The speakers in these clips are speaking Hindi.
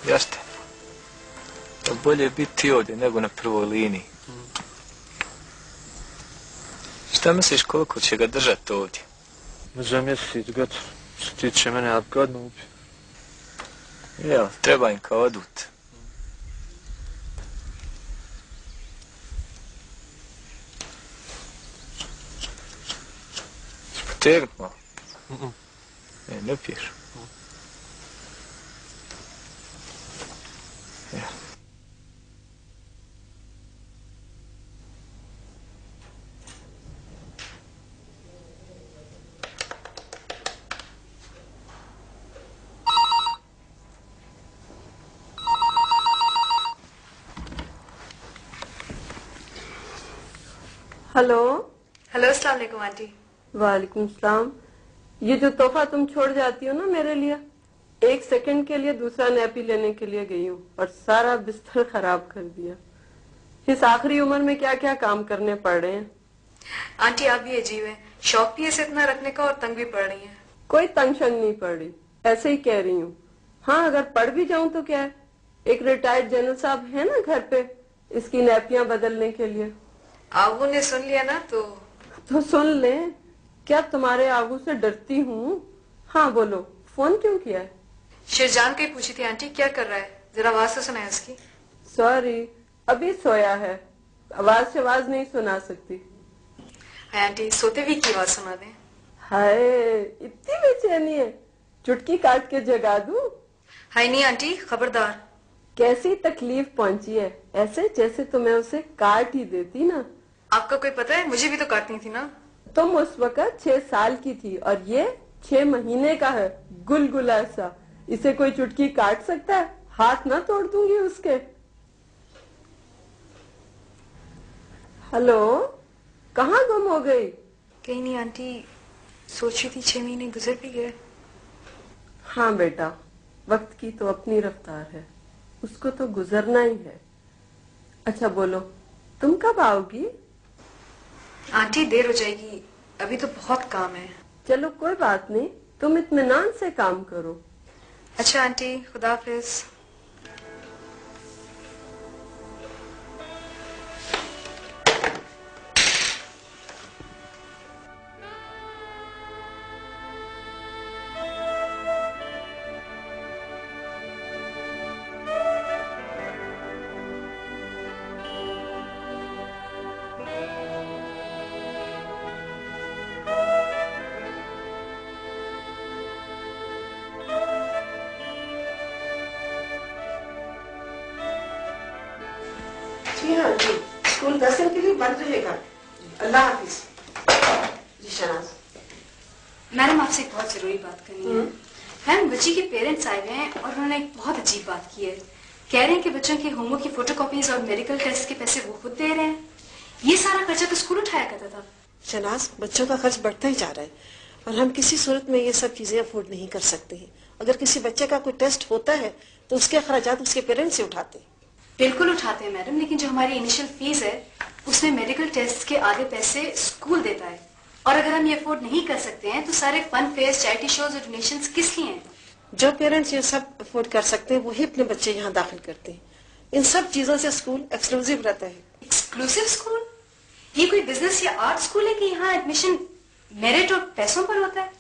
Jeste. Bolje biti ovdje nego na prvoj liniji. Šta misliš koliko će ga držati ovdje? Za mjesec gotovo. Što tiče mene, ali godinu ubi. Jel, treba im kao odut. Potegnut malo. Ne piješ. Hello. Hello, अस्सलाम वालेकुम आंटी। वालेकुम सलाम। ये जो तोहफा तुम छोड़ जाती हो ना मेरे लिए, 1 सेकंड के लिए दूसरा नैपी लेने के लिए गई हूँ और सारा बिस्तर खराब कर दिया। इस आखिरी उम्र में क्या क्या काम करने पड़ रहे हैं। आंटी आप भी अजीब है, शौक भी ऐसे इतना रखने का और तंग भी पड़ रही है। कोई तंग शंग नहीं पड़ रही, ऐसे ही कह रही हूँ। हाँ, अगर पढ़ भी जाऊं तो क्या है, एक रिटायर्ड जनरल साहब है ना घर पे इसकी नैपियां बदलने के लिए। आगू ने सुन लिया ना तो सुन ले। क्या तुम्हारे आगू से डरती हूँ? हाँ बोलो, फोन क्यों किया है? शिरजान को ही पूछी थी आंटी, क्या कर रहा है, जरा आवाज तो सुनाए उसकी। सॉरी, अभी सोया है, आवाज से आवाज नहीं सुना सकती। हाय आंटी, सोते भी की आवाज सुना दें। हाय, इतनी बेचैनी है, चुटकी काट के जगा दूं? हाय नहीं आंटी, खबरदार। कैसी तकलीफ पहुंची है, ऐसे जैसे तुम्हें उसे काट ही देती ना। आपका कोई पता है, मुझे भी तो काटनी थी ना। तुम उस वक्त 6 साल की थी और ये 6 महीने का है, गुलगुला सा। इसे कोई चुटकी काट सकता है? हाथ ना तोड़ दूंगी उसके। हेलो, कहाँ गुम हो गई? कहीं नहीं आंटी, सोच रही थी 6 महीने गुजर भी गए। हाँ बेटा, वक्त की तो अपनी रफ्तार है, उसको तो गुजरना ही है। अच्छा बोलो, तुम कब आओगी? आंटी देर हो जाएगी, अभी तो बहुत काम है। चलो कोई बात नहीं, तुम इत्मीनान से काम करो। अच्छा आंटी, खुदा हाफिज। जी हाँ जी, स्कूल 10 दिन के लिए बंद रहेगा। अल्लाह हाफिज। जी शहनाज। मैडम आपसे एक बहुत जरूरी बात करनी है। मैम, बच्ची के पेरेंट्स आए हुए हैं और उन्होंने एक बहुत अजीब बात की है। कह रहे हैं कि बच्चों के होमवर्क की फोटोकॉपीज और मेडिकल टेस्ट के पैसे वो खुद दे रहे हैं। ये सारा खर्चा तो स्कूल उठाया करता था। शहनाज, बच्चों का खर्च बढ़ता ही जा रहा है और हम किसी सूरत में ये सब चीजें अफोर्ड नहीं कर सकते हैं। अगर किसी बच्चे का कोई टेस्ट होता है तो उसके अखराजात उसके पेरेंट्स से उठाते हैं। बिल्कुल उठाते हैं मैडम, लेकिन जो हमारी इनिशियल फीस है उसमें मेडिकल टेस्ट के आधे पैसे स्कूल देता है। और अगर हम ये अफोर्ड नहीं कर सकते हैं तो सारे फन फेयर्स, चैरिटी शोज और डोनेशंस किस लिए हैं? जो पेरेंट्स ये सब अफोर्ड कर सकते हैं वही अपने बच्चे यहाँ दाखिल करते हैं। इन सब चीजों से स्कूल एक्सक्लूसिव रहता है। Exclusive school? ये कोई बिजनेस या आर्ट स्कूल है कि यहाँ एडमिशन मेरिट और पैसों पर होता है?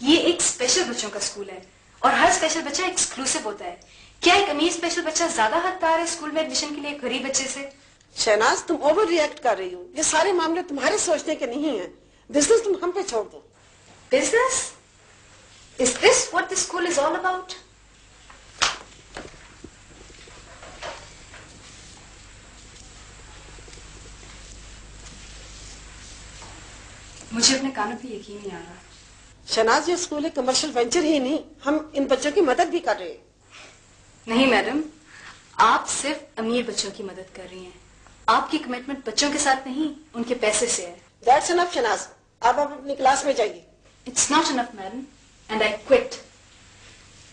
ये एक स्पेशल बच्चों का स्कूल है और हर स्पेशल बच्चा एक्सक्लूसिव होता है। क्या एक अमीर स्पेशल बच्चा ज्यादा हकदार है स्कूल में एडमिशन के लिए एक गरीब बच्चे से? शहनाज, तुम ओवर रिएक्ट कर रही हो। ये सारे मामले तुम्हारे सोचने के नहीं है। बिजनेस तुम हम पे छोड़ दो। Business? Is this what the school is all about? मुझे अपने कानों पे यकीन नहीं आ रहा। शहनाज, ये स्कूल एक कमर्शियल वेंचर ही नहीं, हम इन बच्चों की मदद भी कर रहे हैं। नहीं मैडम, आप सिर्फ अमीर बच्चों की मदद कर रही हैं आपकी कमिटमेंट बच्चों के साथ नहीं, उनके पैसे से है। दैट्स इनफ शनाज, आप अपनी क्लास में जाइए। It's not enough madam, and I quit.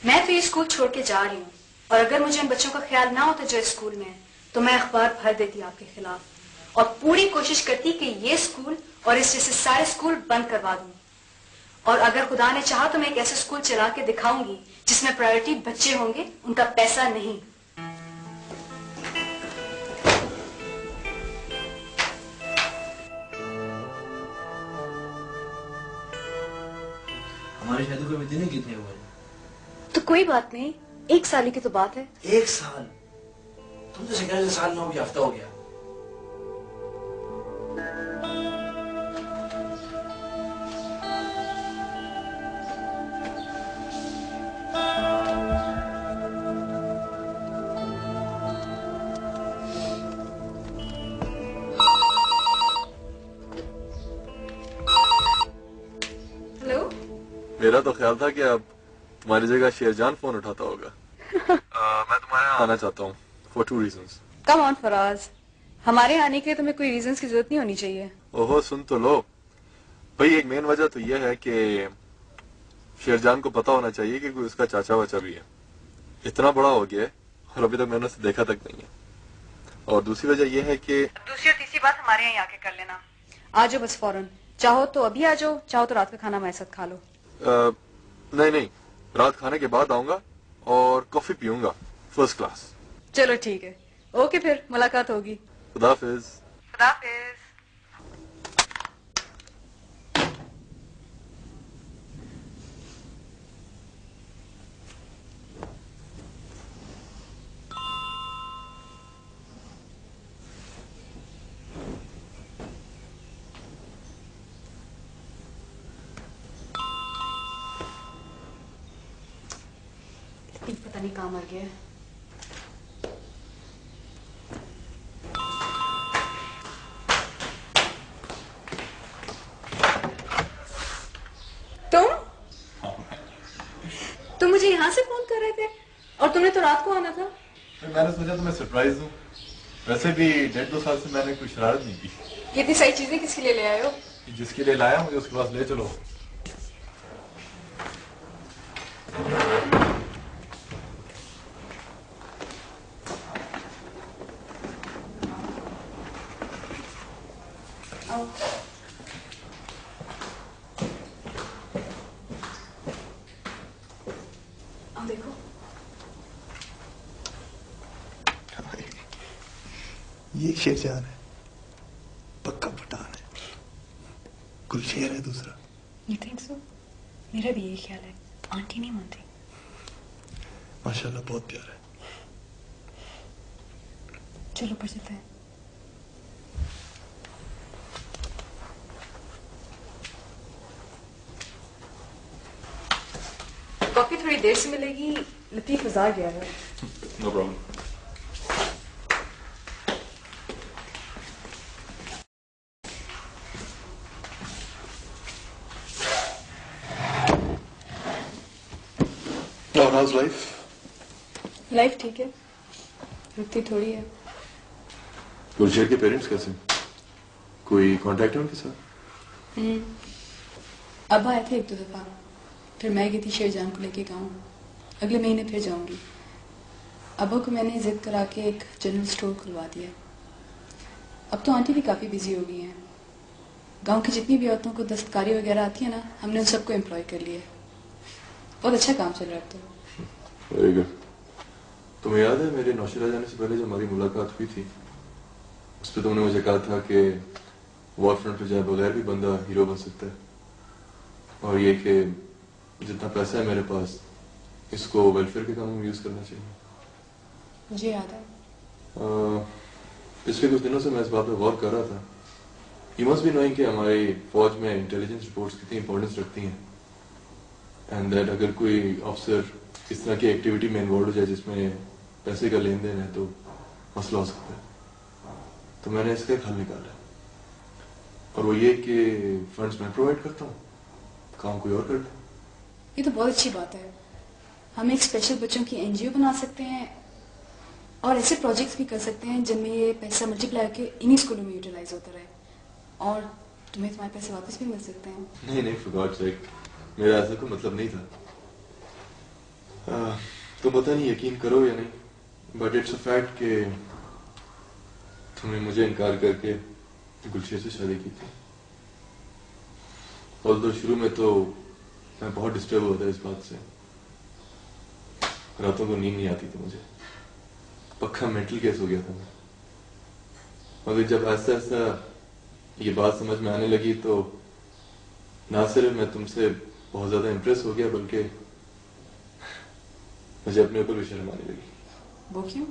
मैं तो ये स्कूल छोड़ के जा रही हूँ, और अगर मुझे उन बच्चों का ख्याल ना होता जो स्कूल में है, तो मैं अखबार भर देती आपके खिलाफ और पूरी कोशिश करती कि ये स्कूल और इस जैसे सारे स्कूल बंद करवा दूं। और अगर खुदा ने चाहा तो मैं एक ऐसा स्कूल चला के दिखाऊंगी जिसमें प्रायोरिटी बच्चे होंगे, उनका पैसा नहीं। हमारी शादी को दिन कितने हुए? तो कोई बात नहीं, 1 साल की तो बात है। 1 साल? तुम तो सिकंदर से साल 9 भी हफ्ता हो गया। हेलो। मेरा तो ख्याल था कि अब तुम्हारी जगह शेरजान फोन उठाता होगा। मैं तुम्हारे यहाँ आना चाहता हूँ for 2 reasons। Come on Faraz, हमारे आने के लिए तुम्हें कोई रीजंस की जरूरत नहीं होनी चाहिए। ओहो सुन तो लो भाई, एक मेन वजह तो यह है कि शेरजान को पता होना चाहिए कि कोई उसका चाचा वाचा भी है। इतना बड़ा हो गया है और अभी तक मैंने उसे देखा तक नहीं है। और दूसरी वजह यह है कि दूसरी और तीसरी बात हमारे यहाँ आके कर लेना। आ जाओ बस फौरन, चाहो तो अभी आ जाओ, चाहो तो रात का खाना हमारे साथ खा लो। नहीं, रात खाने के बाद आऊंगा और कॉफी पीऊंगा फर्स्ट क्लास। चलो ठीक है, ओके फिर मुलाकात होगी। खुदाफिज। खुदाफिज। पता नहीं कहाँ मर गया। तुम मुझे यहाँ से फोन कर रहे थे और तुमने तो रात को आना था। मैंने सोचा तुम्हें सरप्राइज दूं। वैसे भी 1.5-2 साल से मैंने कोई शरारत नहीं की। ये इतनी सारी चीजें किसके लिए ले आए हो? जिसके लिए लाया मुझे उसके पास ले चलो। देखो ये शेरजान है, पक्का पठान है। गुलशेर है दूसरा। You think so? मेरा भी यही ख्याल है। आंटी नहीं मानती। माशाल्लाह बहुत प्यारा है। चलो ऊपर चलते हैं। कॉफी थोड़ी देर से मिलेगी, लतीफ बाजार गया है। No problem. और हाउस लाइफ? लाइफ ठीक है, रुकती थोड़ी है। गुलशेर के पेरेंट्स कैसे? कोई कांटेक्ट है उनके साथ? अब आए थे 1-2 दफा, फिर मैं गई थी शेरजान को लेके गाँव। अगले महीने फिर जाऊंगी। अब्बा को मैंने जिद करा के एक जनरल स्टोर खुलवा दिया। अब तो आंटी भी काफी बिजी हो गई हैं। गांव की जितनी भी औरतों को दस्तकारी वगैरह आती है ना, हमने उन सबको एम्प्लॉय कर लिया। बहुत अच्छा काम चल रहा है। तो वेरी गुड। तुम्हें याद है मेरे नौशेरा जाने से पहले जब हमारी मुलाकात हुई थी, उस पर तुमने मुझे कहा था कि वॉर फ्रंट पे जाए बगैर भी बंदा हीरो बन सकता है, और ये कि जितना पैसा है मेरे पास इसको वेलफेयर के कामों में यूज करना चाहिए। मुझे याद है। पिछले कुछ दिनों से मैं इस बात पे गौर कर रहा था। यू मस्ट बी नोइंग कि हमारी फौज में इंटेलिजेंस रिपोर्ट्स कितनी इंपॉर्टेंस रखती हैं, एंड दैट अगर कोई ऑफिसर इस तरह की एक्टिविटी में इन्वॉल्व हो जाए जिसमें पैसे का लेन देन है तो मसला हो सकता है। तो मैंने इसका एक हल निकाला, और वो ये कि फंड्स मैं प्रोवाइड करता हूँ, काम कोई और करता है। ये तो बहुत अच्छी बात है। हम एक स्पेशल बच्चों की एनजीओ बना सकते हैं और ऐसे प्रोजेक्ट्स भी कर सकते हैं जिनमें ये पैसा मल्टीप्लाई के इन्हीं स्कूलों में यूटिलाइज होता रहे और तुम्हें तुम्हारे पैसे वापस भी मिल सकते हैं। नहीं फॉर गॉड्स सेक, मेरा ऐसा कोई मतलब नहीं था। तुम पता नहीं यकीन करो या नहीं, बट इट्स अ फैक्ट कि तुमने मुझे इनकार करके गुलशेर से शादी की थी। और शुरू में तो मैं बहुत डिस्टर्ब होता इस बात से, रातों को नींद नहीं आती थी मुझे, पक्का मेंटल केस हो गया था मैं। मगर जब ऐसा ऐसा ये बात समझ में आने लगी तो ना सिर्फ मैं तुमसे बहुत ज्यादा इम्प्रेस हो गया, बल्कि मुझे अपने ऊपर भी शर्म आने लगी। वो क्यों?